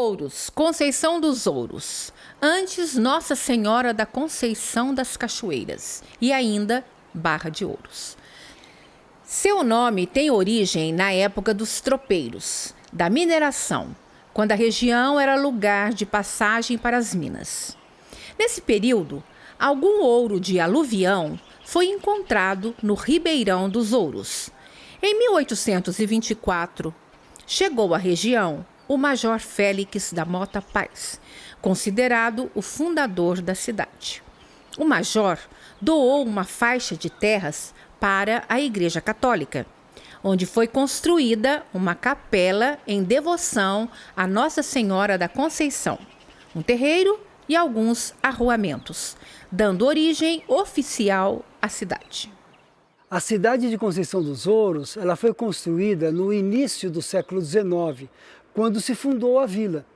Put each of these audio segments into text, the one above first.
Ouros, Conceição dos Ouros, antes Nossa Senhora da Conceição das Cachoeiras e ainda Barra de Ouros. Seu nome tem origem na época dos tropeiros, da mineração, quando a região era lugar de passagem para as minas. Nesse período, algum ouro de aluvião foi encontrado no Ribeirão dos Ouros. Em 1824, chegou à região o Major Félix da Mota Paz, considerado o fundador da cidade. O major doou uma faixa de terras para a Igreja Católica, onde foi construída uma capela em devoção a Nossa Senhora da Conceição, um terreiro e alguns arruamentos, dando origem oficial à cidade. A cidade de Conceição dos Ouros ela foi construída no início do século XIX, quando se fundou a vila.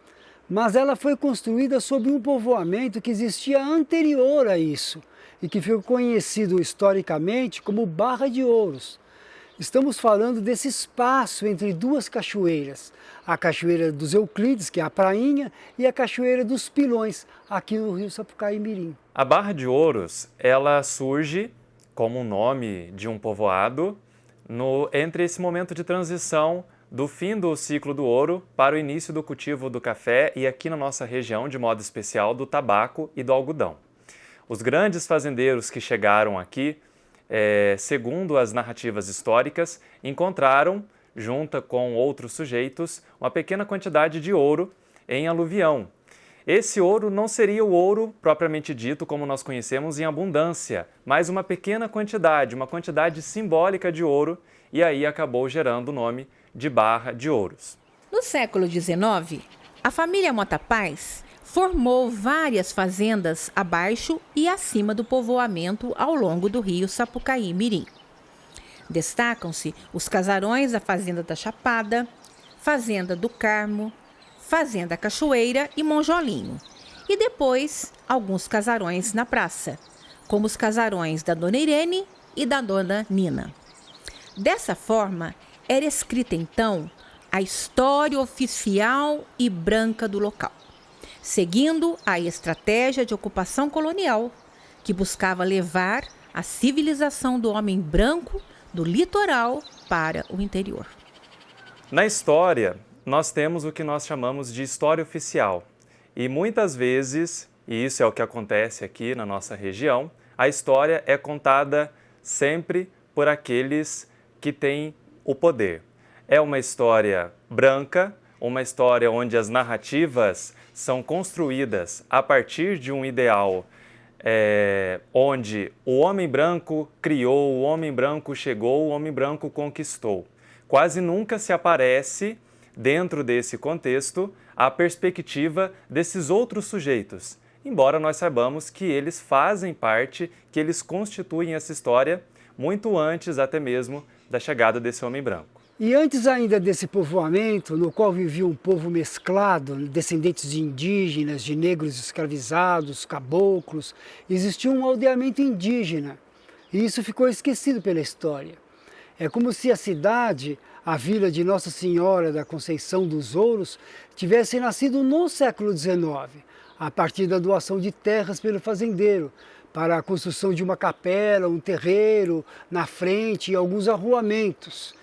Mas ela foi construída sobre um povoamento que existia anterior a isso e que ficou conhecido historicamente como Barra de Ouros. Estamos falando desse espaço entre duas cachoeiras, a Cachoeira dos Euclides, que é a Prainha, e a Cachoeira dos Pilões, aqui no rio Sapucaí-Mirim. A Barra de Ouros, ela surge como o nome de um povoado entre esse momento de transição do fim do ciclo do ouro para o início do cultivo do café e aqui na nossa região, de modo especial, do tabaco e do algodão. Os grandes fazendeiros que chegaram aqui, segundo as narrativas históricas, encontraram, junto com outros sujeitos, uma pequena quantidade de ouro em aluvião. Esse ouro não seria o ouro propriamente dito como nós conhecemos em abundância, mas uma pequena quantidade, uma quantidade simbólica de ouro, e aí acabou gerando o nome de Barra de Ouros. No século XIX, a família Mota Paz formou várias fazendas abaixo e acima do povoamento ao longo do rio Sapucaí-Mirim. Destacam-se os casarões da Fazenda da Chapada, Fazenda do Carmo, Fazenda Cachoeira e Monjolinho, e depois alguns casarões na praça, como os casarões da Dona Irene e da Dona Nina. Dessa forma, era escrita então a história oficial e branca do local, seguindo a estratégia de ocupação colonial, que buscava levar a civilização do homem branco do litoral para o interior. Na história, nós temos o que nós chamamos de história oficial. E muitas vezes, e isso é o que acontece aqui na nossa região, a história é contada sempre por aqueles que têm o poder. É uma história branca, uma história onde as narrativas são construídas a partir de um ideal onde o homem branco criou, o homem branco chegou, o homem branco conquistou. Quase nunca se aparece, dentro desse contexto, a perspectiva desses outros sujeitos, embora nós saibamos que eles fazem parte, que eles constituem essa história muito antes até mesmo da chegada desse homem branco. E antes ainda desse povoamento, no qual vivia um povo mesclado, descendentes de indígenas, de negros escravizados, caboclos, existia um aldeamento indígena. E isso ficou esquecido pela história. É como se a cidade, a vila de Nossa Senhora da Conceição dos Ouros, tivesse nascido no século XIX, a partir da doação de terras pelo fazendeiro, para a construção de uma capela, um terreiro na frente e alguns arruamentos.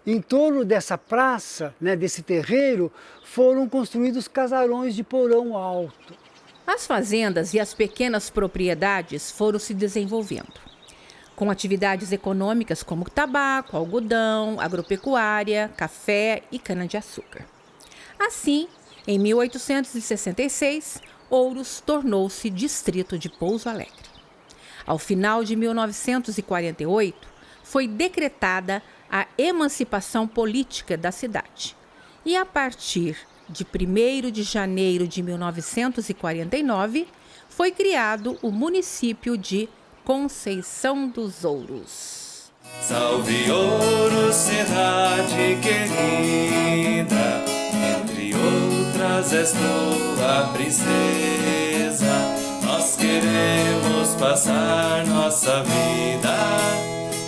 Em torno dessa praça, desse terreiro, foram construídos casarões de porão alto. As fazendas e as pequenas propriedades foram se desenvolvendo, com atividades econômicas como tabaco, algodão, agropecuária, café e cana-de-açúcar. Assim, em 1866, Ouros tornou-se distrito de Pouso Alegre. Ao final de 1948, foi decretada a emancipação política da cidade. E a partir de 1º de janeiro de 1949, foi criado o município de Conceição dos Ouros. Salve Ouros, cidade querida, entre outras és tua princesa. Nós queremos passar nossa vida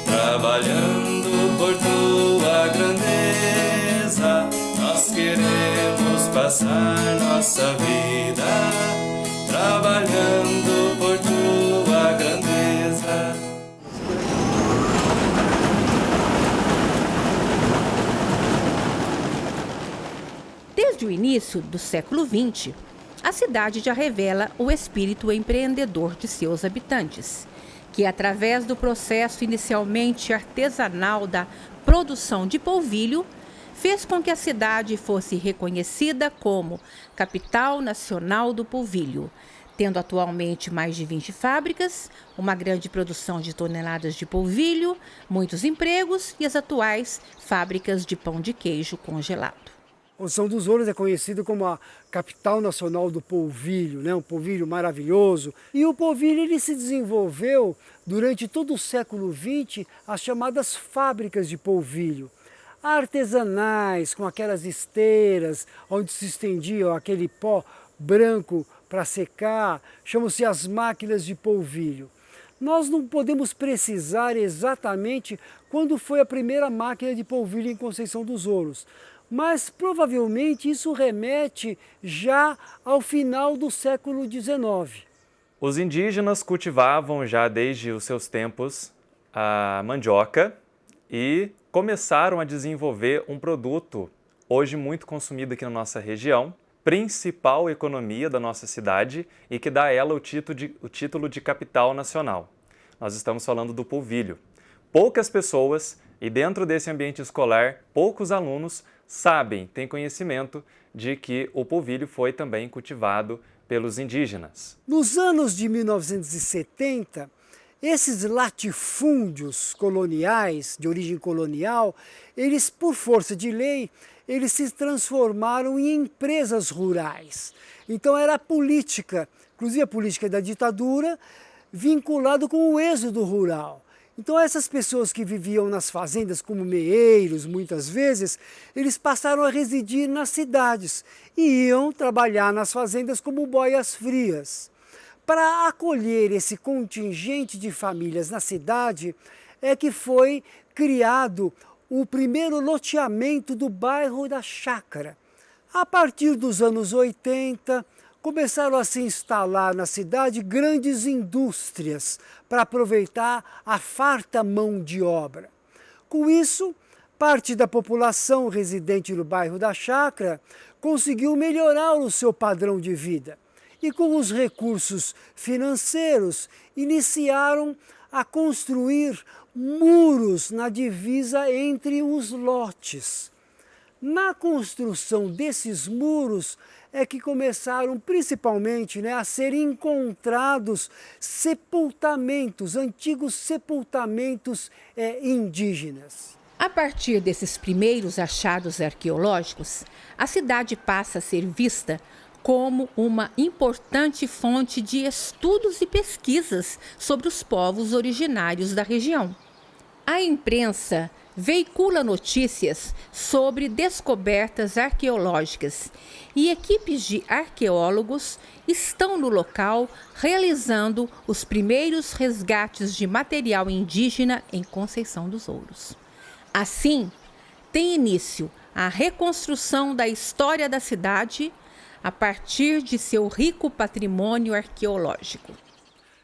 trabalhando por tua grandeza. Nós queremos passar passar nossa vida trabalhando por tua grandeza. Desde o início do século XX, a cidade já revela o espírito empreendedor de seus habitantes, que através do processo inicialmente artesanal da produção de polvilho, fez com que a cidade fosse reconhecida como capital nacional do polvilho, tendo atualmente mais de 20 fábricas, uma grande produção de toneladas de polvilho, muitos empregos e as atuais fábricas de pão de queijo congelado. O São dos Ouros é conhecido como a capital nacional do polvilho, né? Um polvilho maravilhoso. E o polvilho ele se desenvolveu durante todo o século XX, as chamadas fábricas de polvilho. Artesanais, com aquelas esteiras onde se estendia aquele pó branco para secar, chamam-se as máquinas de polvilho. Nós não podemos precisar exatamente quando foi a primeira máquina de polvilho em Conceição dos Ouros, mas provavelmente isso remete já ao final do século XIX. Os indígenas cultivavam já desde os seus tempos a mandioca e começaram a desenvolver um produto hoje muito consumido aqui na nossa região, principal economia da nossa cidade e que dá a ela o título de capital nacional. Nós estamos falando do polvilho. Poucas pessoas e dentro desse ambiente escolar, poucos alunos sabem, têm conhecimento de que o polvilho foi também cultivado pelos indígenas. Nos anos de 1970, esses latifúndios coloniais, de origem colonial, eles, por força de lei, eles se transformaram em empresas rurais. Então era a política, inclusive a política da ditadura, vinculado com o êxodo rural. Então essas pessoas que viviam nas fazendas como meeiros, muitas vezes, eles passaram a residir nas cidades e iam trabalhar nas fazendas como boias frias. Para acolher esse contingente de famílias na cidade, é que foi criado o primeiro loteamento do bairro da Chácara. A partir dos anos 80, começaram a se instalar na cidade grandes indústrias para aproveitar a farta mão de obra. Com isso, parte da população residente no bairro da Chácara conseguiu melhorar o seu padrão de vida e, com os recursos financeiros, iniciaram a construir muros na divisa entre os lotes. Na construção desses muros é que começaram principalmente a ser encontrados sepultamentos, antigos sepultamentos indígenas. A partir desses primeiros achados arqueológicos, a cidade passa a ser vista como uma importante fonte de estudos e pesquisas sobre os povos originários da região. A imprensa veicula notícias sobre descobertas arqueológicas e equipes de arqueólogos estão no local realizando os primeiros resgates de material indígena em Conceição dos Ouros. Assim, tem início a reconstrução da história da cidade a partir de seu rico patrimônio arqueológico.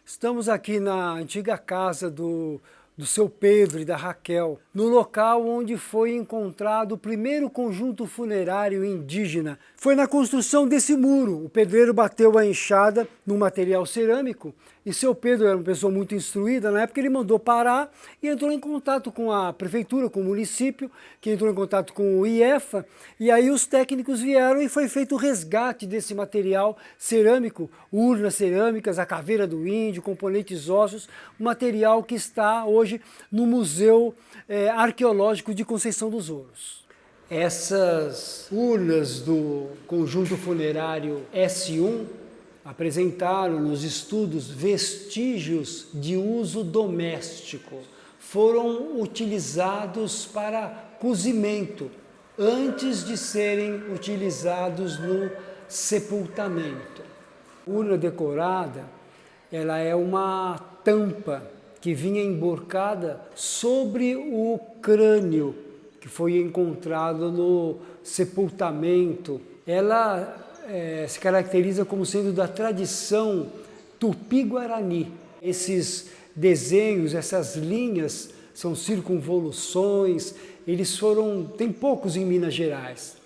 Estamos aqui na antiga casa do seu Pedro e da Raquel, no local onde foi encontrado o primeiro conjunto funerário indígena. Foi na construção desse muro. O pedreiro bateu a enxada no material cerâmico e seu Pedro era uma pessoa muito instruída. Na época ele mandou parar e entrou em contato com a prefeitura, com o município, que entrou em contato com o IEFA, e aí os técnicos vieram e foi feito o resgate desse material cerâmico, urnas cerâmicas, a caveira do índio, componentes ósseos, material que está hoje no Museu Arqueológico de Conceição dos Ouros. Essas urnas do conjunto funerário S1 apresentaram nos estudos vestígios de uso doméstico. Foram utilizados para cozimento antes de serem utilizados no sepultamento. A urna decorada, ela é uma tampa que vinha emborcada sobre o crânio que foi encontrado no sepultamento ela se caracteriza como sendo da tradição tupi-guarani. Esses desenhos, essas linhas são circunvoluções, tem poucos em Minas Gerais,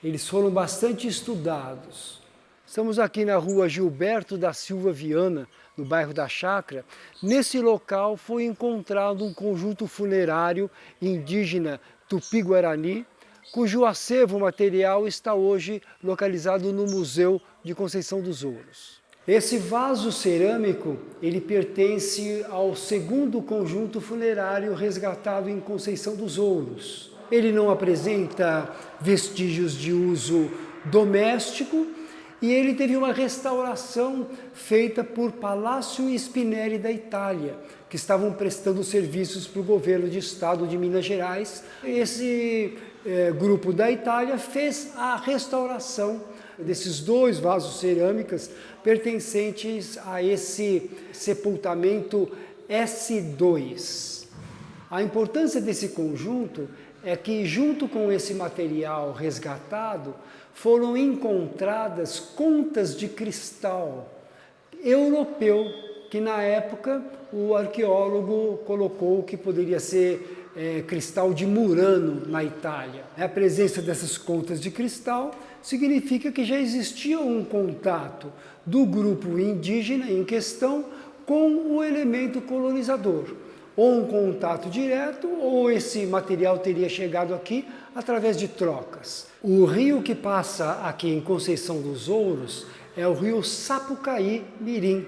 eles foram bastante estudados. Estamos aqui na rua Gilberto da Silva Viana, no bairro da Chácara. Nesse local foi encontrado um conjunto funerário indígena tupi-guarani, cujo acervo material está hoje localizado no Museu de Conceição dos Ouros. Esse vaso cerâmico, ele pertence ao segundo conjunto funerário resgatado em Conceição dos Ouros. Ele não apresenta vestígios de uso doméstico e ele teve uma restauração feita por Palácio Spinelli da Itália, que estavam prestando serviços para o governo de estado de Minas Gerais. Esse grupo da Itália fez a restauração desses 2 vasos cerâmicos pertencentes a esse sepultamento S2. A importância desse conjunto é que, junto com esse material resgatado, foram encontradas contas de cristal europeu, que na época o arqueólogo colocou que poderia ser cristal de Murano, na Itália. A presença dessas contas de cristal significa que já existia um contato do grupo indígena em questão com o elemento colonizador. Ou um contato direto, ou esse material teria chegado aqui através de trocas. O rio que passa aqui em Conceição dos Ouros é o rio Sapucaí Mirim.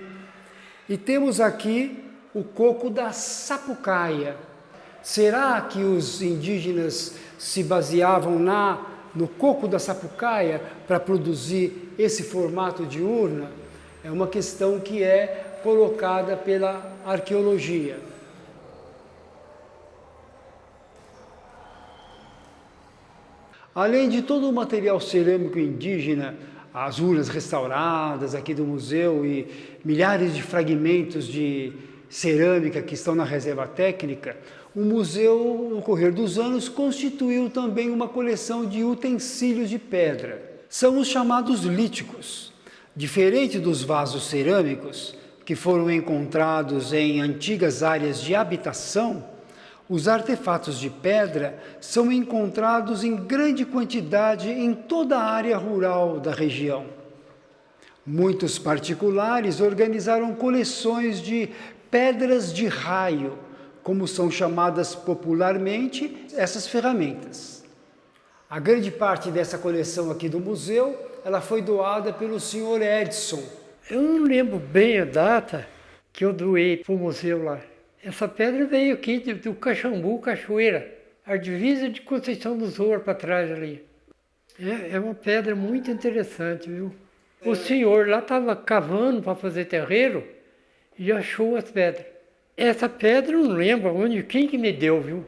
E temos aqui o coco da Sapucaia. Será que os indígenas se baseavam no coco da Sapucaia para produzir esse formato de urna? É uma questão que é colocada pela arqueologia. Além de todo o material cerâmico indígena, as urnas restauradas aqui do museu e milhares de fragmentos de cerâmica que estão na reserva técnica, o museu, no correr dos anos, constituiu também uma coleção de utensílios de pedra. São os chamados líticos. Diferente dos vasos cerâmicos, que foram encontrados em antigas áreas de habitação, os artefatos de pedra são encontrados em grande quantidade em toda a área rural da região. Muitos particulares organizaram coleções de pedras de raio, como são chamadas popularmente essas ferramentas. A grande parte dessa coleção aqui do museu, ela foi doada pelo senhor Edson. Eu não lembro bem a data que eu doei para o museu lá. Essa pedra veio aqui do Caxambu, Cachoeira, a divisa de Conceição dos Ouros para trás ali. É uma pedra muito interessante, viu? O senhor lá estava cavando para fazer terreiro e achou as pedras. Essa pedra eu não lembro quem que me deu, viu?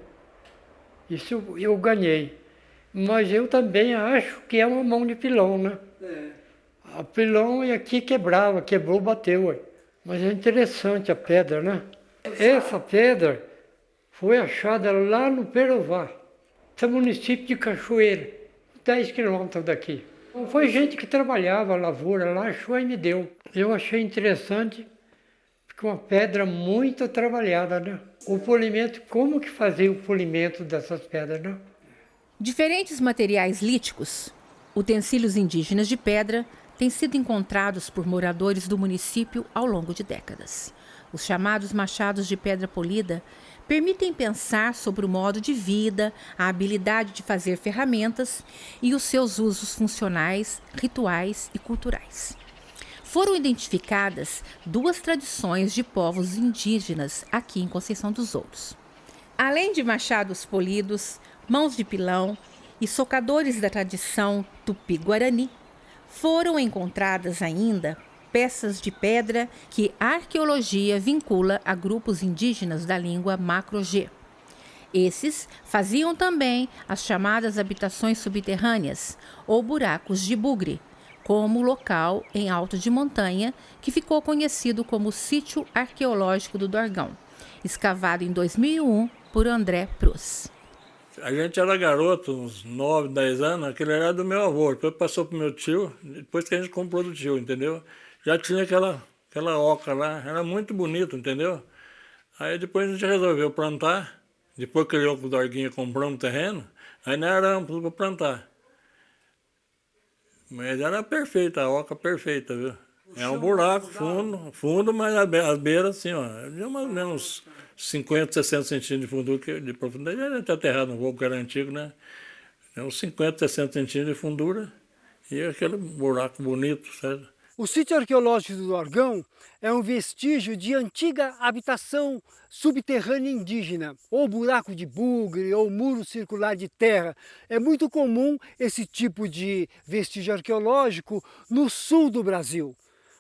Isso eu ganhei. Mas eu também acho que é uma mão de pilão, né? A pilão é aqui quebrou, bateu. Mas é interessante a pedra, né? Essa pedra foi achada lá no Perová, esse município de Cachoeira, 10 quilômetros daqui. Foi gente que trabalhava a lavoura lá, achou e me deu. Eu achei interessante, porque uma pedra muito trabalhada, né? O polimento, como que fazia o polimento dessas pedras, né? Diferentes materiais líticos, utensílios indígenas de pedra, têm sido encontrados por moradores do município ao longo de décadas. Os chamados machados de pedra polida permitem pensar sobre o modo de vida, a habilidade de fazer ferramentas e os seus usos funcionais, rituais e culturais. Foram identificadas 2 tradições de povos indígenas aqui em Conceição dos Ouros. Além de machados polidos, mãos de pilão e socadores da tradição tupi-guarani, foram encontradas ainda peças de pedra que a arqueologia vincula a grupos indígenas da língua macro-G. Esses faziam também as chamadas habitações subterrâneas ou buracos de bugre, como local em alto de montanha que ficou conhecido como Sítio Arqueológico do Dorgão, escavado em 2001 por André Prus. A gente era garoto, uns 9, 10 anos, aquele era do meu avô, depois passou pro meu tio, depois que a gente comprou do tio, entendeu? Já tinha aquela oca lá, era muito bonito, entendeu? Aí depois a gente resolveu plantar, depois que o Dorguinha comprou um terreno, aí nós aramos para plantar. Mas era perfeita, a oca perfeita, viu? É um buraco fundo, mas as beiras assim, ó, de mais ou menos 50, 60 centímetros de profundidade. A gente aterrado no voo que era antigo, né? É uns 50, 60 centímetros de fundura e aquele buraco bonito, certo? O sítio arqueológico do Dorgão é um vestígio de antiga habitação subterrânea indígena, ou buraco de bugre, ou muro circular de terra. É muito comum esse tipo de vestígio arqueológico no sul do Brasil.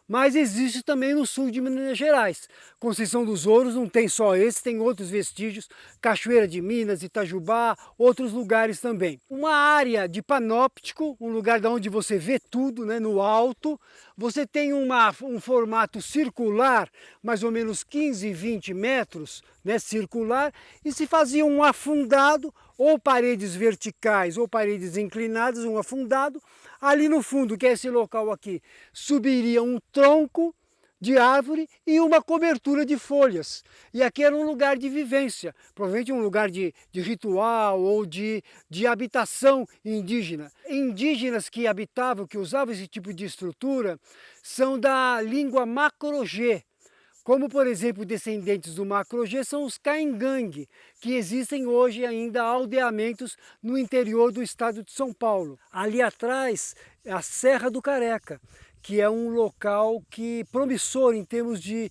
Mas existe também no sul de Minas Gerais. Conceição dos Ouros não tem só esse, tem outros vestígios, Cachoeira de Minas, Itajubá, outros lugares também. Uma área de panóptico, um lugar de onde você vê tudo, né, no alto. Você tem um formato circular, mais ou menos 15, 20 metros, né, circular, e se fazia um afundado, ou paredes verticais ou paredes inclinadas, um afundado. Ali no fundo, que é esse local aqui, subiria um tronco de árvore e uma cobertura de folhas. E aqui era um lugar de vivência, provavelmente um lugar de ritual ou de habitação indígena. Indígenas que habitavam, que usavam esse tipo de estrutura, são da língua Macro-G. Como, por exemplo, descendentes do Macro-G são os Caingangue, que existem hoje ainda aldeamentos no interior do estado de São Paulo. Ali atrás é a Serra do Careca, que é um local promissor em termos de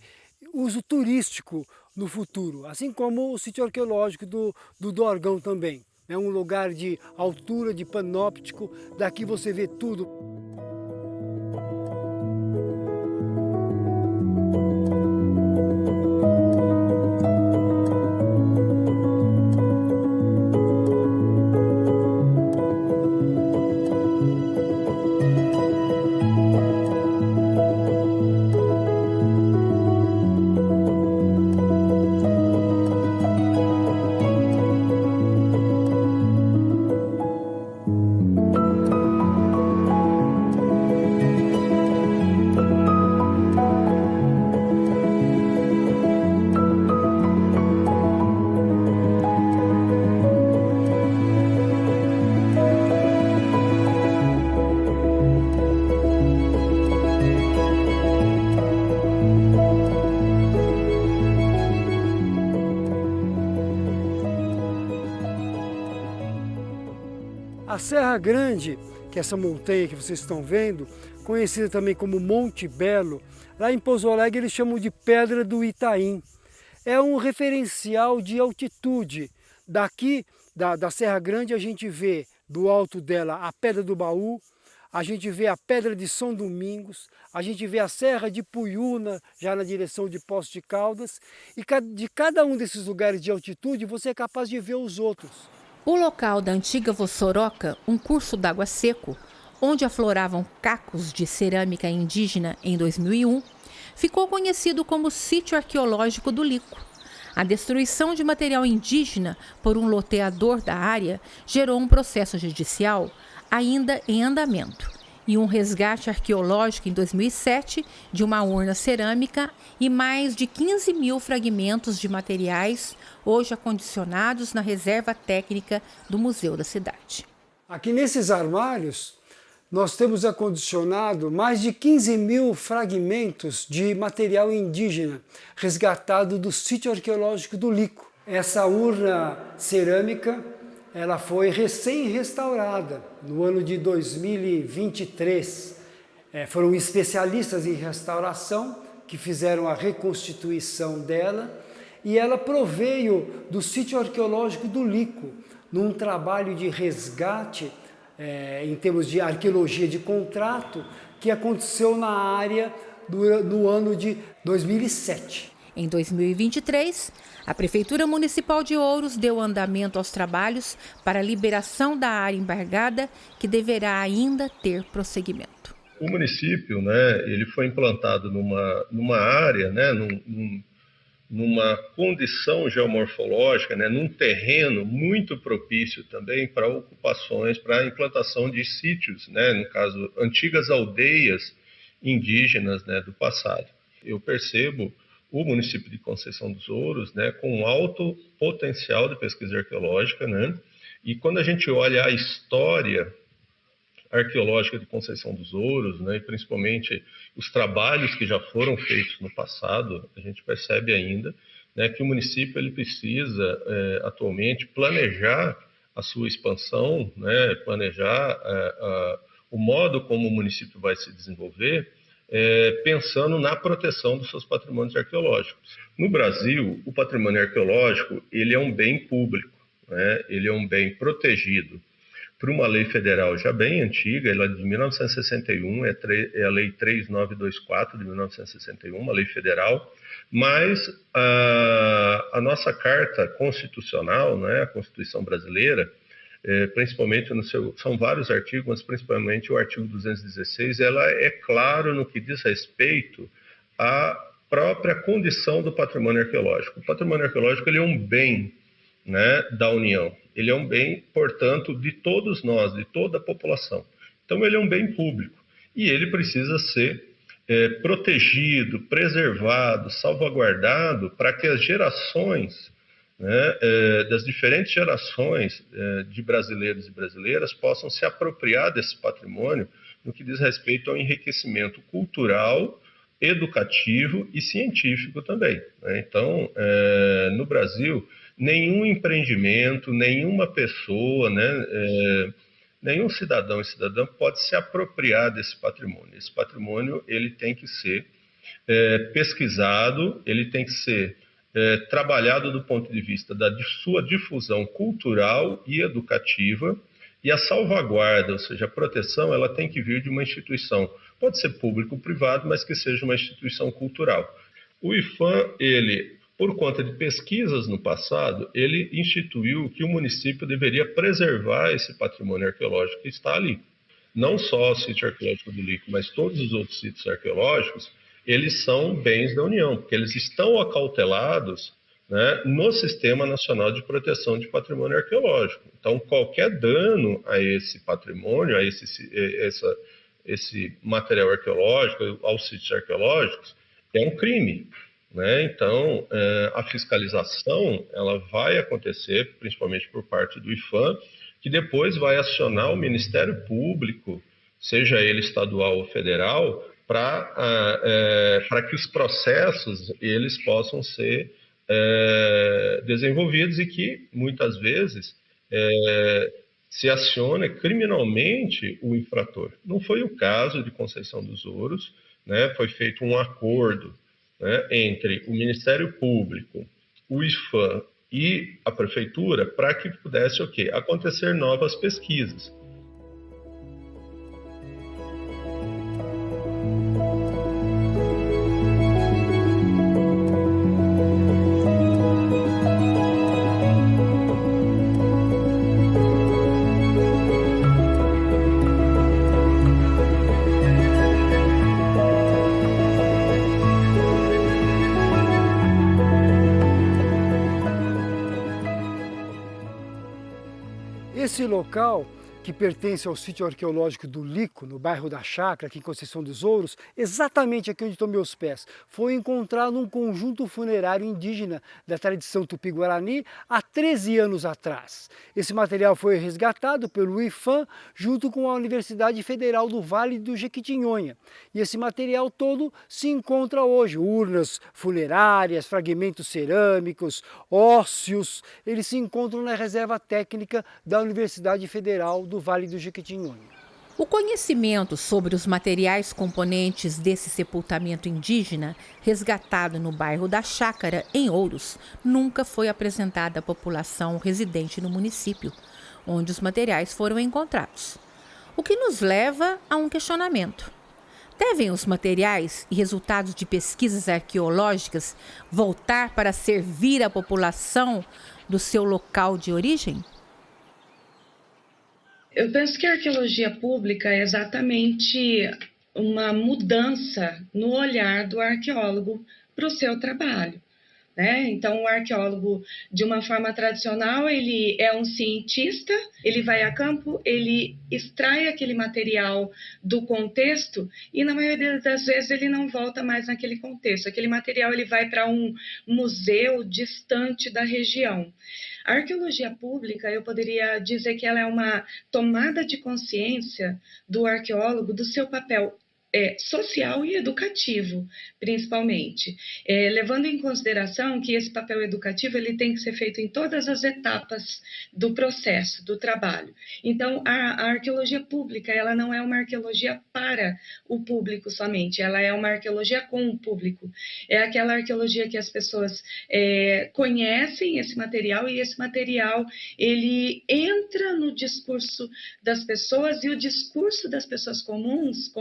uso turístico no futuro, assim como o sítio arqueológico do Dorgão também. É um lugar de altura, de panóptico, daqui você vê tudo. A Serra Grande, que é essa montanha que vocês estão vendo, conhecida também como Monte Belo, lá em Pouso Alegre eles chamam de Pedra do Itaim. É um referencial de altitude. Daqui, da Serra Grande, a gente vê do alto dela a Pedra do Baú, a gente vê a Pedra de São Domingos, a gente vê a Serra de Puyuna, já na direção de Poços de Caldas, e de cada um desses lugares de altitude você é capaz de ver os outros. O local da antiga Vossoroca, um curso d'água seco, onde afloravam cacos de cerâmica indígena em 2001, ficou conhecido como Sítio Arqueológico do Lico. A destruição de material indígena por um loteador da área gerou um processo judicial ainda em andamento e um resgate arqueológico em 2007 de uma urna cerâmica e mais de 15 mil fragmentos de materiais hoje acondicionados na reserva técnica do Museu da Cidade. Aqui nesses armários nós temos acondicionado mais de 15 mil fragmentos de material indígena resgatado do sítio arqueológico do Lico. Essa urna cerâmica ela foi recém-restaurada no ano de 2023. Foram especialistas em restauração que fizeram a reconstituição dela e ela proveio do sítio arqueológico do Lico, num trabalho de resgate em termos de arqueologia de contrato que aconteceu na área no ano de 2007. Em 2023, a Prefeitura Municipal de Ouros deu andamento aos trabalhos para a liberação da área embargada, que deverá ainda ter prosseguimento. O município, ele foi implantado numa área, numa condição geomorfológica, né, num terreno muito propício também para ocupações, para a implantação de sítios, né, no caso, antigas aldeias indígenas, né, do passado. Eu percebo o município de Conceição dos Ouros, né, com um alto potencial de pesquisa arqueológica, né, e quando a gente olha a história arqueológica de Conceição dos Ouros, né, e principalmente os trabalhos que já foram feitos no passado, a gente percebe ainda, né, que o município ele precisa atualmente planejar a sua expansão, né, planejar o modo como o município vai se desenvolver, pensando na proteção dos seus patrimônios arqueológicos. No Brasil, o patrimônio arqueológico ele é um bem público, né, ele é um bem protegido por uma lei federal já bem antiga, ela é de 1961, é a Lei 3924 de 1961, uma lei federal, mas a nossa Carta Constitucional, né, a Constituição Brasileira, principalmente são vários artigos, mas principalmente o artigo 216, ela é claro no que diz respeito à própria condição do patrimônio arqueológico. O patrimônio arqueológico ele é um bem, né, da União. Ele é um bem, portanto, de todos nós, de toda a população. Então, ele é um bem público e ele precisa ser protegido, preservado, salvaguardado para que as gerações, né, das diferentes gerações de brasileiros e brasileiras possam se apropriar desse patrimônio no que diz respeito ao enriquecimento cultural, educativo e científico também, né? Então, no Brasil, nenhum empreendimento, nenhuma pessoa, né, nenhum cidadão e cidadã pode se apropriar desse patrimônio. Esse patrimônio ele tem que ser pesquisado, ele tem que ser trabalhado do ponto de vista da sua difusão cultural e educativa, e a salvaguarda, ou seja, a proteção, ela tem que vir de uma instituição, pode ser público ou privado, mas que seja uma instituição cultural. O IPHAN, ele, por conta de pesquisas no passado, ele instituiu que o município deveria preservar esse patrimônio arqueológico que está ali. Não só o sítio arqueológico do Lico, mas todos os outros sítios arqueológicos, eles são bens da União, porque eles estão acautelados, né, no Sistema Nacional de Proteção de Patrimônio Arqueológico. Então, qualquer dano a esse patrimônio, a esse material arqueológico, aos sítios arqueológicos, é um crime, né? Então, a fiscalização ela vai acontecer, principalmente por parte do IPHAN, que depois vai acionar o Ministério Público, seja ele estadual ou federal, para que os processos eles possam ser desenvolvidos e que, muitas vezes, se acione criminalmente o infrator. Não foi o caso de Conceição dos Ouros, né? Foi feito um acordo, né, entre o Ministério Público, o IPHAN e a Prefeitura para que pudesse acontecer novas pesquisas. Esse local, que pertence ao sítio arqueológico do Lico, no bairro da Chácara, aqui em Conceição dos Ouros, exatamente aqui onde estão meus pés, foi encontrado um conjunto funerário indígena da tradição tupi-guarani há 13 anos atrás. Esse material foi resgatado pelo IPHAN junto com a Universidade Federal do Vale do Jequitinhonha. E esse material todo se encontra hoje, urnas funerárias, fragmentos cerâmicos, ósseos, eles se encontram na reserva técnica da Universidade Federal do Vale do Jequitinhonha. O conhecimento sobre os materiais componentes desse sepultamento indígena, resgatado no bairro da Chácara, em Ouros, nunca foi apresentado à população residente no município, onde os materiais foram encontrados. O que nos leva a um questionamento. Devem os materiais e resultados de pesquisas arqueológicas voltar para servir a população do seu local de origem? Eu penso que a arqueologia pública é exatamente uma mudança no olhar do arqueólogo para o seu trabalho. né? Então, o arqueólogo, de uma forma tradicional, ele é um cientista, ele vai a campo, ele extrai aquele material do contexto e, na maioria das vezes, ele não volta mais naquele contexto. Aquele material ele vai para um museu distante da região. A arqueologia pública, eu poderia dizer que ela é uma tomada de consciência do arqueólogo, do seu papel social e educativo, principalmente, levando em consideração que esse papel educativo ele tem que ser feito em todas as etapas do processo, do trabalho. Então, a arqueologia pública, ela não é uma arqueologia para o público somente, ela é uma arqueologia com o público. É aquela arqueologia que as pessoas conhecem esse material e esse material ele entra no discurso das pessoas e o discurso das pessoas comuns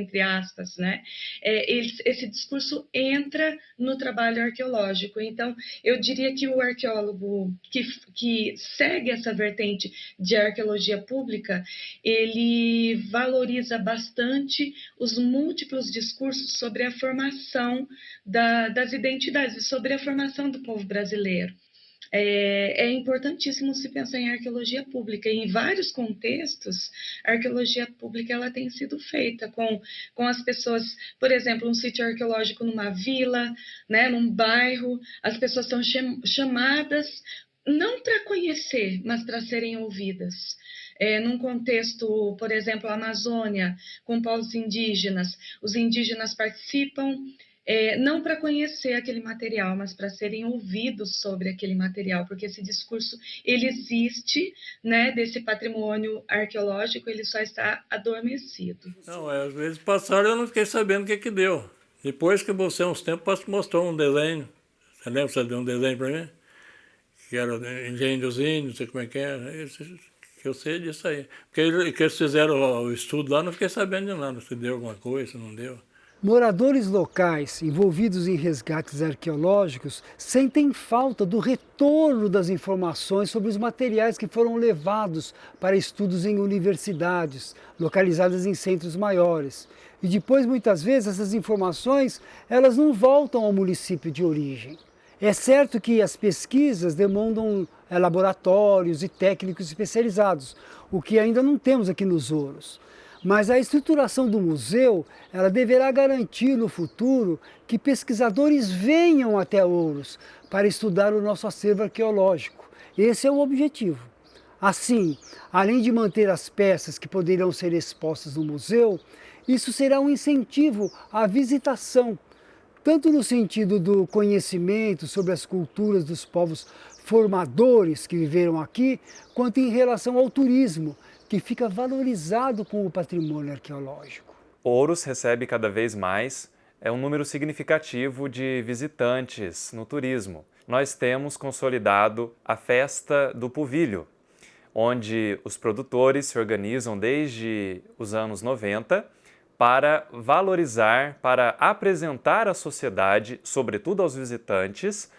entre aspas, né? Esse discurso entra no trabalho arqueológico. Então, eu diria que o arqueólogo que segue essa vertente de arqueologia pública, ele valoriza bastante os múltiplos discursos sobre a formação das identidades, sobre a formação do povo brasileiro. É importantíssimo se pensar em arqueologia pública. Em vários contextos, a arqueologia pública ela tem sido feita com as pessoas, por exemplo, um sítio arqueológico numa vila, né, num bairro, as pessoas são chamadas não para conhecer, mas para serem ouvidas. Num contexto, por exemplo, a Amazônia, com povos indígenas, os indígenas participam não para conhecer aquele material, mas para serem ouvidos sobre aquele material, porque esse discurso, ele existe, né, desse patrimônio arqueológico, ele só está adormecido. Não, às vezes passaram eu não fiquei sabendo o que deu. Depois que você, uns tempos, mostrou um desenho. Você lembra que você deu um desenho para mim? Que era engenho dos índios, não sei como é que era. Que eu sei disso aí. Porque eles fizeram o estudo lá, não fiquei sabendo de nada, se deu alguma coisa, se não deu. Moradores locais envolvidos em resgates arqueológicos sentem falta do retorno das informações sobre os materiais que foram levados para estudos em universidades, localizadas em centros maiores. E depois, muitas vezes, essas informações elas não voltam ao município de origem. É certo que as pesquisas demandam laboratórios e técnicos especializados, o que ainda não temos aqui nos Ouros. Mas a estruturação do museu, ela deverá garantir no futuro que pesquisadores venham até Ouros para estudar o nosso acervo arqueológico. Esse é o objetivo. Assim, além de manter as peças que poderão ser expostas no museu, isso será um incentivo à visitação, tanto no sentido do conhecimento sobre as culturas dos povos formadores que viveram aqui, quanto em relação ao turismo, que fica valorizado com o patrimônio arqueológico. Ouros recebe cada vez mais um número significativo de visitantes no turismo. Nós temos consolidado a Festa do Povilho, onde os produtores se organizam desde os anos 90 para valorizar, para apresentar à sociedade, sobretudo aos visitantes,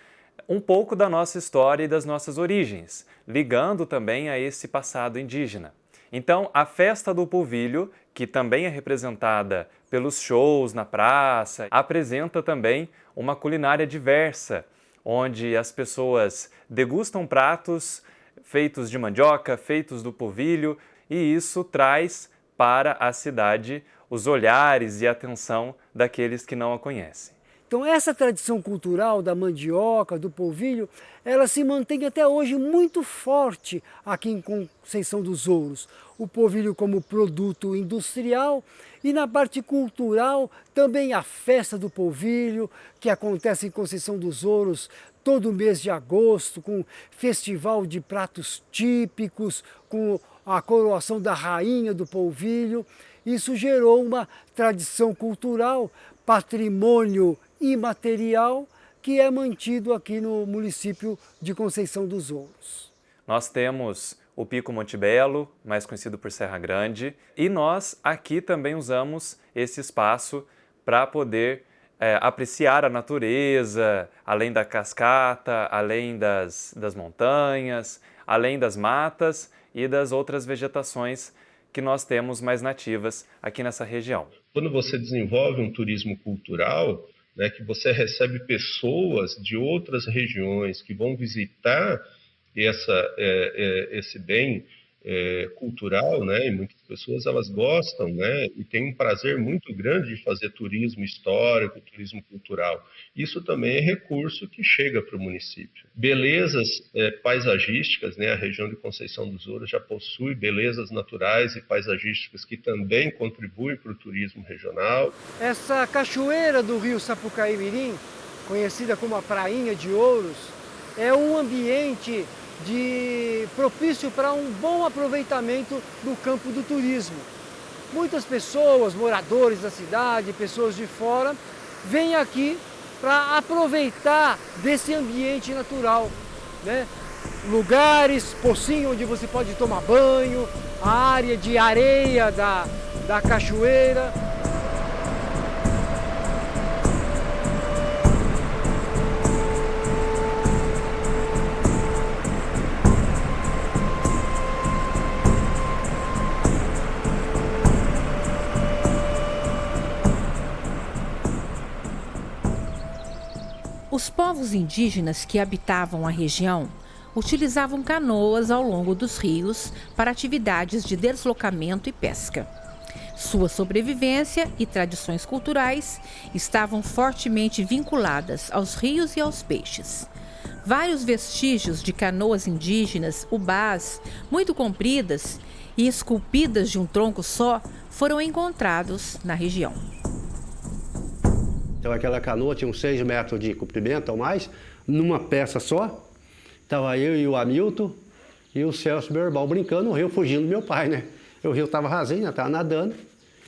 um pouco da nossa história e das nossas origens, ligando também a esse passado indígena. Então, a Festa do Povilho, que também é representada pelos shows na praça, apresenta também uma culinária diversa, onde as pessoas degustam pratos feitos de mandioca, feitos do povilho, e isso traz para a cidade os olhares e a atenção daqueles que não a conhecem. Então essa tradição cultural da mandioca, do polvilho, ela se mantém até hoje muito forte aqui em Conceição dos Ouros. O polvilho como produto industrial e na parte cultural também a festa do polvilho, que acontece em Conceição dos Ouros todo mês de agosto, com festival de pratos típicos, com a coroação da rainha do polvilho. Isso gerou uma tradição cultural, patrimônio imaterial, que é mantido aqui no município de Conceição dos Ouros. Nós temos o Pico Monte Belo, mais conhecido por Serra Grande, e nós aqui também usamos esse espaço para poder apreciar a natureza, além da cascata, além das montanhas, além das matas e das outras vegetações que nós temos mais nativas aqui nessa região. Quando você desenvolve um turismo cultural, né, que você recebe pessoas de outras regiões que vão visitar esse bem cultural, né, e muitas pessoas elas gostam, né, e têm um prazer muito grande de fazer turismo histórico, turismo cultural. Isso também é recurso que chega para o município. Belezas paisagísticas, né, a região de Conceição dos Ouros já possui belezas naturais e paisagísticas que também contribuem para o turismo regional. Essa cachoeira do rio Sapucaí-Mirim, conhecida como a Prainha de Ouros, é um ambiente propício para um bom aproveitamento do campo do turismo. Muitas pessoas, moradores da cidade, pessoas de fora, vêm aqui para aproveitar desse ambiente natural, né? Lugares, pocinho onde você pode tomar banho, a área de areia da cachoeira. Os povos indígenas que habitavam a região utilizavam canoas ao longo dos rios para atividades de deslocamento e pesca. Sua sobrevivência e tradições culturais estavam fortemente vinculadas aos rios e aos peixes. Vários vestígios de canoas indígenas, ubás, muito compridas e esculpidas de um tronco só, foram encontrados na região. Então aquela canoa tinha uns 6 metros de comprimento ou mais, numa peça só. Estava eu e o Hamilton e o Celso, meu irmão, brincando no rio, fugindo do meu pai, né? O rio estava rasinho, estava nadando,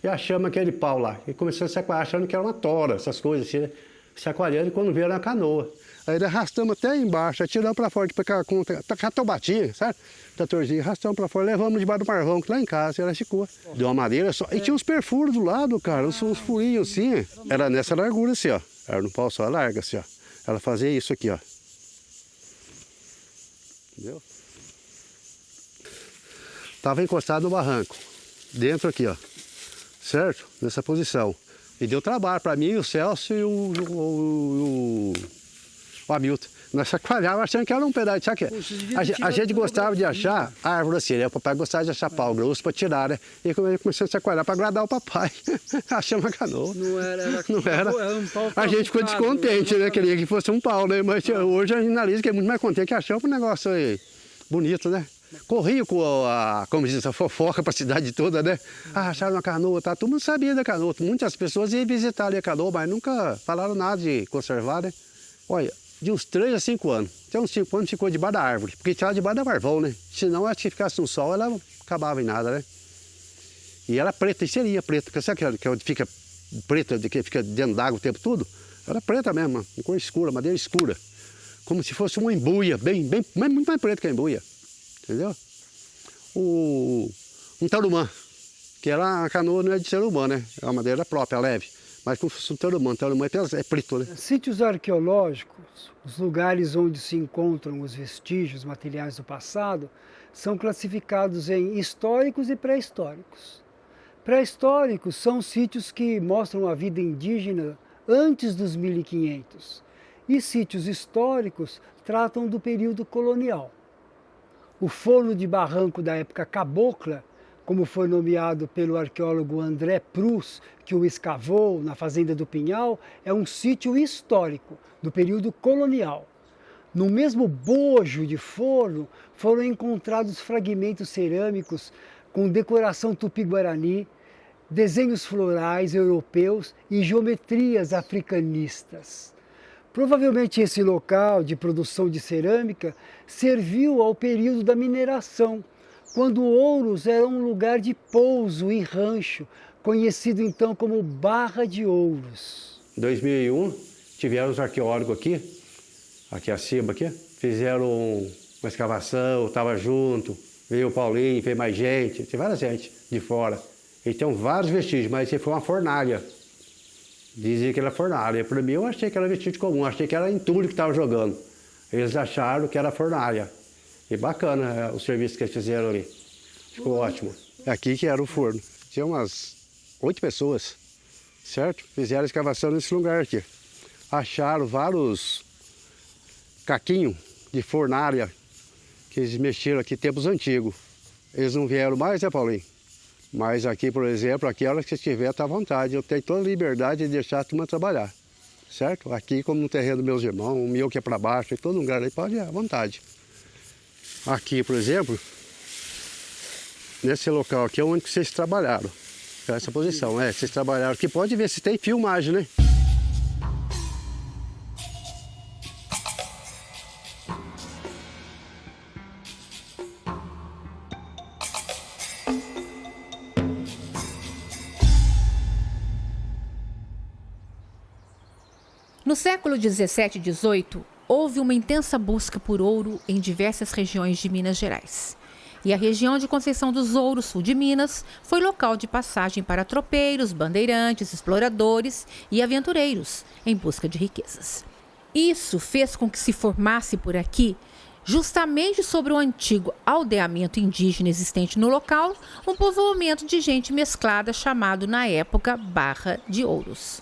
e achamos aquele pau lá. E começou a se aquariar, achando que era uma tora, essas coisas assim, né? Se aquariando, e quando veio na canoa. Aí arrastamos até embaixo, atiramos para fora, com catobatinha, sabe? Tratorzinho, arrastamos para fora, levamos debaixo do marvão, que lá em casa, ela ficou. Deu uma madeira só. E tinha uns perfuros do lado, cara, uns furinhos assim. Era nessa largura assim, ó. Era no pau só larga assim, ó. Ela fazia isso aqui, ó. Entendeu? Tava encostado no barranco, dentro aqui, ó. Certo? Nessa posição. E deu trabalho para mim, o Celso e o Hamilton. Nós chacoalhávamos achando que era um pedaço. Sabe que a gente gostava de achar árvore assim, né? O papai gostava de achar pau grosso para tirar, né? E começou a chacoalhar para agradar o papai. Achamos a canoa. Não era. Um pau. A gente ficou descontente, né? Queria que fosse um pau, né? Mas hoje a gente analisa que é muito mais contente que achamos um negócio aí bonito, né? Corria com como diz, a fofoca para a cidade toda, né? Ah, acharam uma canoa, tá? Todo mundo sabia da canoa. Muitas pessoas iam visitar ali a canoa, mas nunca falaram nada de conservar, né? Olha, de uns 3 a 5 anos. Até uns 5 anos ficou debaixo da árvore, porque estava debaixo da marvão, né? Senão, acho que ficasse no sol, ela acabava em nada, né? E era preta, e seria preta, porque sabe que fica preta, que fica dentro d'água o tempo todo? Era preta mesmo, uma cor escura, madeira escura. Como se fosse uma embuia, muito mais preta que a embuia. Entendeu? Um tarumã, que era a canoa não é de ser humano, né? É uma madeira própria, leve. Mas como se fosse um tarumã é preto, né? Sítios arqueológicos, os lugares onde se encontram os vestígios materiais do passado, são classificados em históricos e pré-históricos. Pré-históricos são sítios que mostram a vida indígena antes dos 1500. E sítios históricos tratam do período colonial. O forno de barranco da época cabocla, como foi nomeado pelo arqueólogo André Prus, que o escavou na fazenda do Pinhal, é um sítio histórico do período colonial. No mesmo bojo de forno foram encontrados fragmentos cerâmicos com decoração tupi-guarani, desenhos florais europeus e geometrias africanistas. Provavelmente esse local de produção de cerâmica serviu ao período da mineração, quando Ouros era um lugar de pouso e rancho, conhecido então como Barra de Ouros. Em 2001, tiveram os arqueólogos aqui acima, fizeram uma escavação, estava junto, veio o Paulinho, veio mais gente, tem várias gente de fora. E tem vários vestígios, mas esse foi uma fornalha. Dizia que era fornalha. Para mim, eu achei que era vestígio comum, achei que era entulho que estava jogando. Eles acharam que era fornalha. E bacana o serviço que eles fizeram ali. Ficou ótimo. Aqui que era o forno. Tinha umas 8 pessoas, certo? Fizeram a escavação nesse lugar aqui. acharam vários caquinhos de fornalha que eles mexeram aqui tempos antigos. Eles não vieram mais, né, Paulinho? Mas aqui, por exemplo, aqui a hora que você estiver, tá à vontade. Eu tenho toda a liberdade de deixar a turma trabalhar, certo? Aqui, como no terreno dos meus irmãos, o meu que é para baixo, em todo lugar aí pode ir à vontade. Aqui, por exemplo, nesse local aqui é onde vocês trabalharam. Essa posição, vocês trabalharam aqui. Pode ver se tem filmagem, né? No século 17 e 18, houve uma intensa busca por ouro em diversas regiões de Minas Gerais. E a região de Conceição dos Ouros, sul de Minas, foi local de passagem para tropeiros, bandeirantes, exploradores e aventureiros em busca de riquezas. Isso fez com que se formasse por aqui, justamente sobre o antigo aldeamento indígena existente no local, um povoamento de gente mesclada chamado na época Barra de Ouros.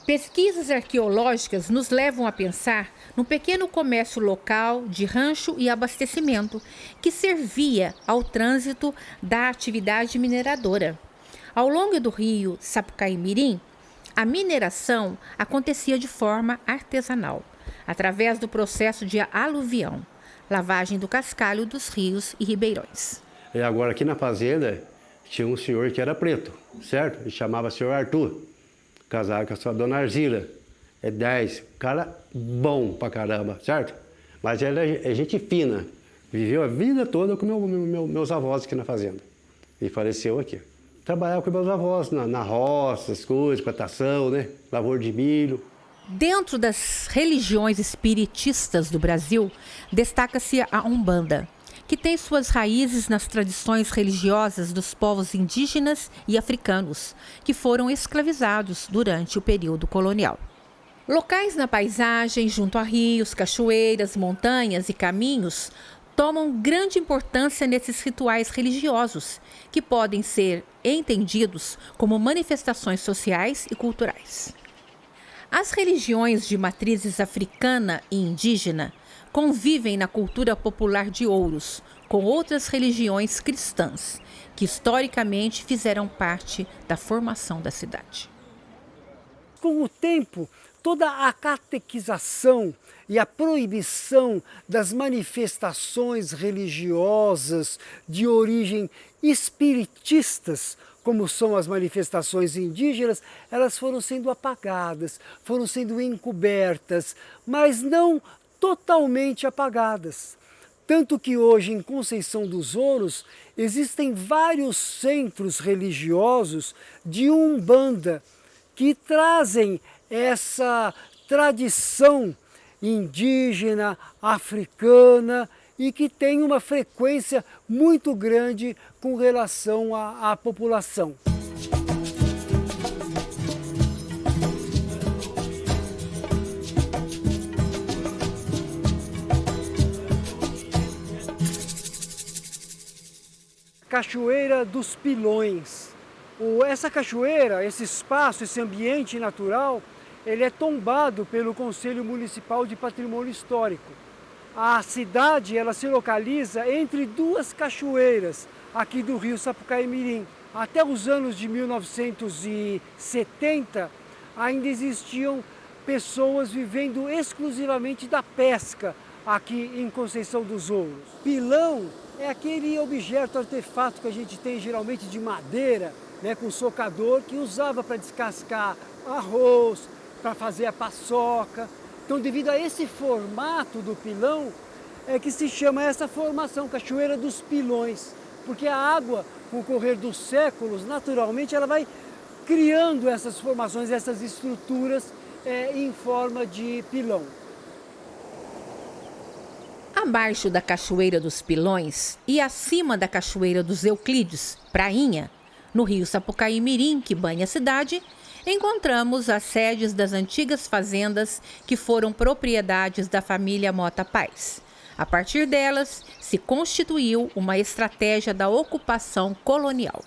Pesquisas arqueológicas nos levam a pensar num pequeno comércio local de rancho e abastecimento que servia ao trânsito da atividade mineradora. Ao longo do rio Sapucaí-Mirim, a mineração acontecia de forma artesanal, através do processo de aluvião, lavagem do cascalho dos rios e ribeirões. E agora aqui na fazenda tinha um senhor que era preto, certo? Ele chamava senhor Arthur. Casado com a sua dona Arzila, 10, cara bom pra caramba, certo? Mas ela é gente fina, viveu a vida toda com meus avós aqui na fazenda e faleceu aqui. Trabalhava com meus avós na roça, as coisas, plantação, né? Lavoura de milho. Dentro das religiões espiritistas do Brasil, destaca-se a Umbanda, que tem suas raízes nas tradições religiosas dos povos indígenas e africanos, que foram escravizados durante o período colonial. Locais na paisagem, junto a rios, cachoeiras, montanhas e caminhos, tomam grande importância nesses rituais religiosos, que podem ser entendidos como manifestações sociais e culturais. As religiões de matrizes africana e indígena convivem na cultura popular de Ouros com outras religiões cristãs, que historicamente fizeram parte da formação da cidade. Com o tempo, toda a catequização e a proibição das manifestações religiosas de origem espiritistas, como são as manifestações indígenas, elas foram sendo apagadas, foram sendo encobertas, mas não totalmente apagadas. Tanto que hoje em Conceição dos Ouros existem vários centros religiosos de Umbanda que trazem essa tradição indígena, africana e que tem uma frequência muito grande com relação à população. Cachoeira dos Pilões. Essa cachoeira, esse espaço, esse ambiente natural, ele é tombado pelo Conselho Municipal de Patrimônio Histórico. A cidade ela se localiza entre duas cachoeiras aqui do rio Sapucaí-Mirim. Até os anos de 1970 ainda existiam pessoas vivendo exclusivamente da pesca aqui em Conceição dos Ouros. Pilão é aquele objeto, artefato que a gente tem geralmente de madeira, né, com socador, que usava para descascar arroz, para fazer a paçoca. Então, devido a esse formato do pilão, é que se chama essa formação, Cachoeira dos Pilões, porque a água, com o correr dos séculos, naturalmente, ela vai criando essas formações, essas estruturas em forma de pilão. Abaixo da Cachoeira dos Pilões e acima da Cachoeira dos Euclides, Prainha, no rio Sapucaí-Mirim, que banha a cidade, encontramos as sedes das antigas fazendas que foram propriedades da família Mota Paz. A partir delas, se constituiu uma estratégia da ocupação colonial.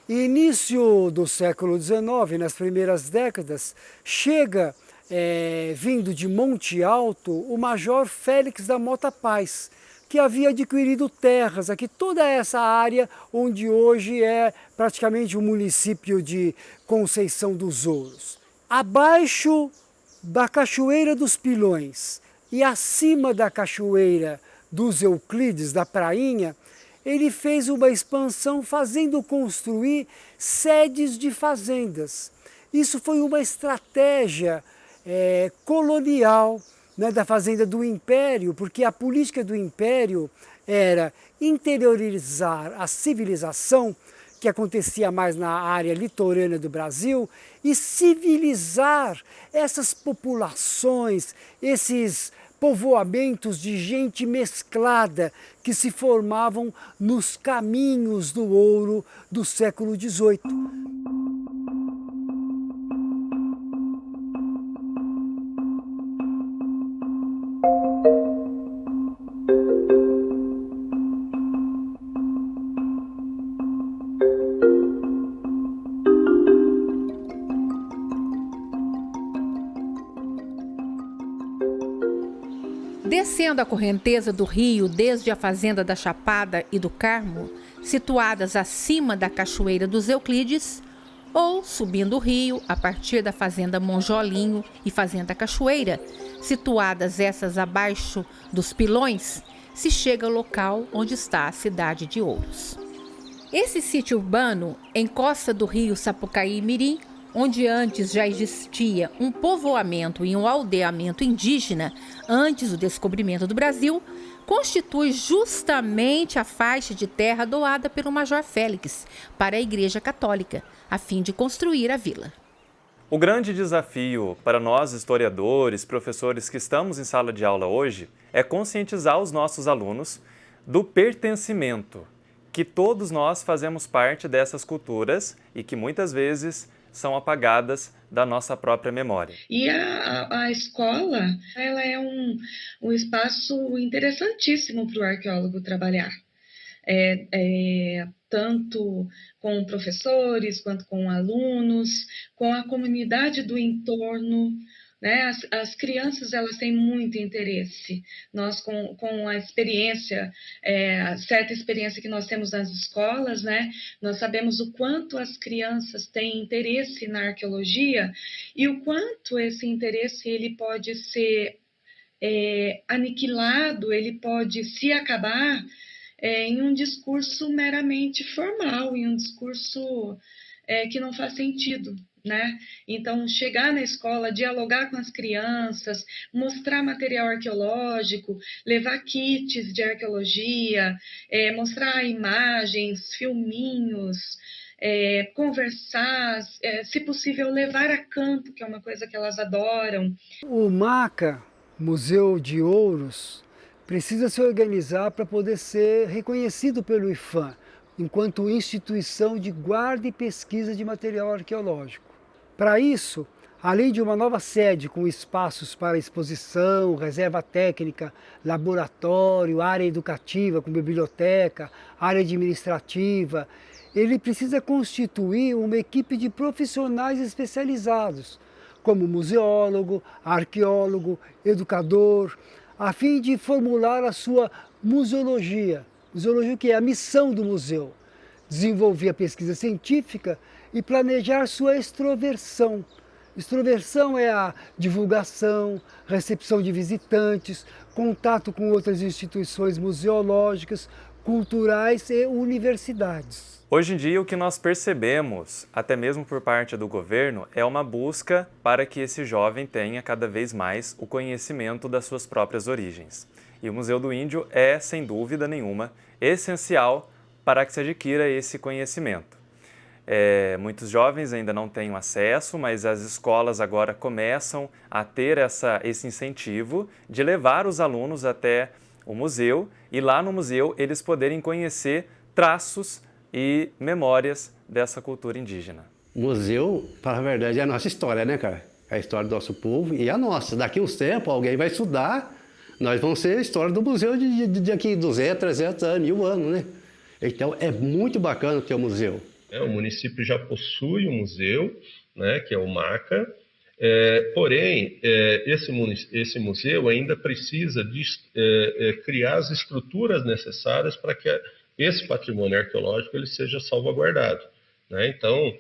Início do século XIX, nas primeiras décadas, chega vindo de Monte Alto, o Major Félix da Mota Paz, que havia adquirido terras aqui, toda essa área onde hoje é praticamente o município de Conceição dos Ouros. Abaixo da Cachoeira dos Pilões e acima da Cachoeira dos Euclides, da Prainha, ele fez uma expansão fazendo construir sedes de fazendas. Isso foi uma estratégia colonial, né, da fazenda do Império, porque a política do Império era interiorizar a civilização, que acontecia mais na área litorânea do Brasil, e civilizar essas populações, esses povoamentos de gente mesclada que se formavam nos caminhos do ouro do século XVIII. Descendo a correnteza do rio desde a fazenda da Chapada e do Carmo, situadas acima da Cachoeira dos Euclides, ou subindo o rio a partir da fazenda Monjolinho e fazenda Cachoeira, situadas essas abaixo dos Pilões, se chega ao local onde está a cidade de Ouros. Esse sítio urbano, em costa do rio Sapucaí-Mirim, onde antes já existia um povoamento e um aldeamento indígena antes do descobrimento do Brasil, constitui justamente a faixa de terra doada pelo Major Félix para a Igreja Católica, a fim de construir a vila. O grande desafio para nós, historiadores, professores que estamos em sala de aula hoje, é conscientizar os nossos alunos do pertencimento, que todos nós fazemos parte dessas culturas e que muitas vezes são apagadas da nossa própria memória. E a escola, ela é um espaço interessantíssimo para o arqueólogo trabalhar. Tanto com professores, quanto com alunos, com a comunidade do entorno, né? As crianças, elas têm muito interesse. Nós, com a experiência, a certa experiência que nós temos nas escolas, né? Nós sabemos o quanto as crianças têm interesse na arqueologia e o quanto esse interesse ele pode ser aniquilado, ele pode se acabar em um discurso meramente formal, em um discurso que não faz sentido, né? Então, chegar na escola, dialogar com as crianças, mostrar material arqueológico, levar kits de arqueologia, mostrar imagens, filminhos, conversar, se possível, levar a campo, que é uma coisa que elas adoram. O MACA, Museu de Ouros, precisa se organizar para poder ser reconhecido pelo IPHAN, enquanto instituição de guarda e pesquisa de material arqueológico. Para isso, além de uma nova sede com espaços para exposição, reserva técnica, laboratório, área educativa com biblioteca, área administrativa, ele precisa constituir uma equipe de profissionais especializados, como museólogo, arqueólogo, educador, a fim de formular a sua museologia. Museologia que é a missão do museu, desenvolver a pesquisa científica e planejar sua extroversão. Extroversão é a divulgação, recepção de visitantes, contato com outras instituições museológicas, culturais e universidades. Hoje em dia, o que nós percebemos, até mesmo por parte do governo, é uma busca para que esse jovem tenha cada vez mais o conhecimento das suas próprias origens. E o Museu do Índio é, sem dúvida nenhuma, essencial para que se adquira esse conhecimento. Muitos jovens ainda não têm acesso, mas as escolas agora começam a ter esse incentivo de levar os alunos até o museu e lá no museu eles poderem conhecer traços e memórias dessa cultura indígena. O museu, para a verdade, é a nossa história, né, cara? É a história do nosso povo e a nossa. Daqui a uns tempos alguém vai estudar, nós vamos ser a história do museu de daqui 200, 300 anos, 1000 anos, né? Então é muito bacana ter o museu. O município já possui um museu, né, que é o MACA, Porém, esse museu ainda precisa de criar as estruturas necessárias para que esse patrimônio arqueológico ele seja salvaguardado, né? Então,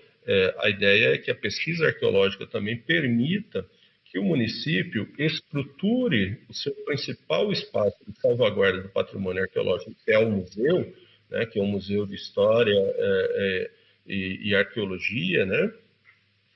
a ideia é que a pesquisa arqueológica também permita que o município estruture o seu principal espaço de salvaguarda do patrimônio arqueológico, que é o museu, né? Que é um museu de história e arqueologia, né?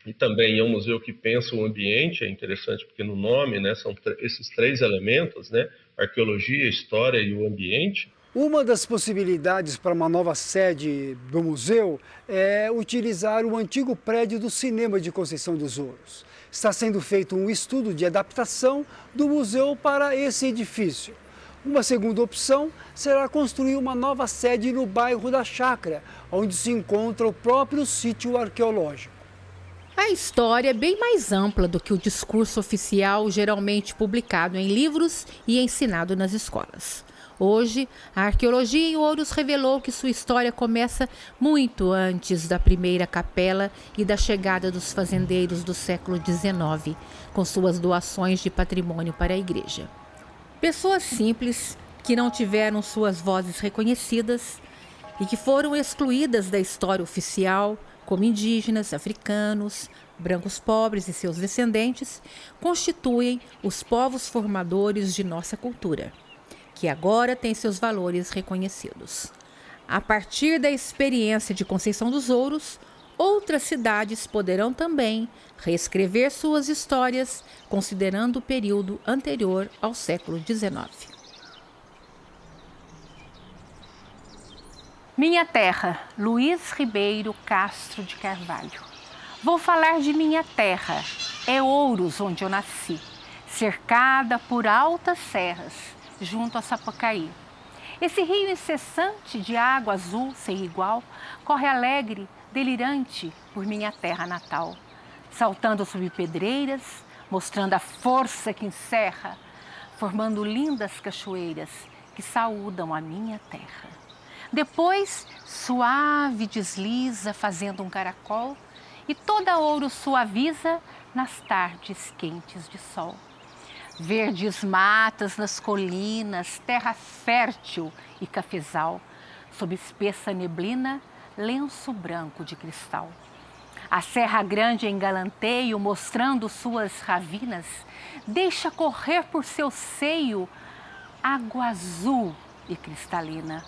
E também é um museu que pensa o ambiente, é interessante porque no nome, né, são esses três elementos, né, arqueologia, história e o ambiente. Uma das possibilidades para uma nova sede do museu é utilizar o antigo prédio do cinema de Conceição dos Ouros. Está sendo feito um estudo de adaptação do museu para esse edifício. Uma segunda opção será construir uma nova sede no bairro da Chácara, onde se encontra o próprio sítio arqueológico. A história é bem mais ampla do que o discurso oficial geralmente publicado em livros e ensinado nas escolas. Hoje, a arqueologia em Ouros revelou que sua história começa muito antes da primeira capela e da chegada dos fazendeiros do século XIX, com suas doações de patrimônio para a igreja. Pessoas simples que não tiveram suas vozes reconhecidas e que foram excluídas da história oficial, como indígenas, africanos, brancos pobres e seus descendentes, constituem os povos formadores de nossa cultura, que agora tem seus valores reconhecidos. A partir da experiência de Conceição dos Ouros, outras cidades poderão também reescrever suas histórias, considerando o período anterior ao século XIX. Minha terra, Luiz Ribeiro Castro de Carvalho. Vou falar de minha terra, é Ouros onde eu nasci, cercada por altas serras, junto a Sapucaí. Esse rio incessante de água azul sem igual, corre alegre, delirante por minha terra natal, saltando sob pedreiras, mostrando a força que encerra, formando lindas cachoeiras que saúdam a minha terra. Depois, suave desliza, fazendo um caracol, e toda Ouro suaviza nas tardes quentes de sol. Verdes matas nas colinas, terra fértil e cafezal, sob espessa neblina, lenço branco de cristal. A Serra Grande em galanteio, mostrando suas ravinas, deixa correr por seu seio água azul e cristalina.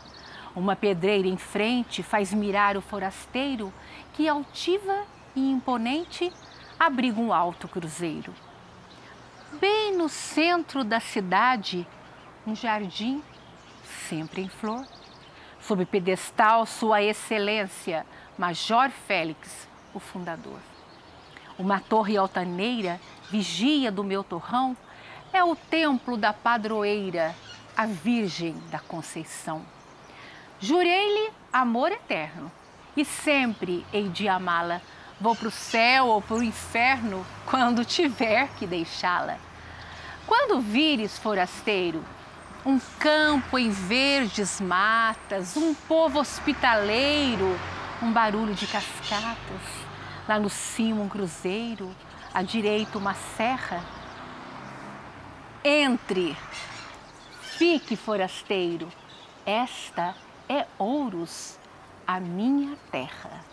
Uma pedreira em frente faz mirar o forasteiro que, altiva e imponente, abriga um alto cruzeiro. Bem no centro da cidade, um jardim sempre em flor. Sob pedestal, sua excelência, Major Félix, o fundador. Uma torre altaneira, vigia do meu torrão, é o templo da padroeira, a Virgem da Conceição. Jurei-lhe amor eterno e sempre hei de amá-la. Vou pro céu ou pro inferno quando tiver que deixá-la. Quando vires, forasteiro, um campo em verdes matas, um povo hospitaleiro, um barulho de cascatas, lá no cimo um cruzeiro, à direita uma serra. Entre, fique, forasteiro, esta é Ouros, a minha terra.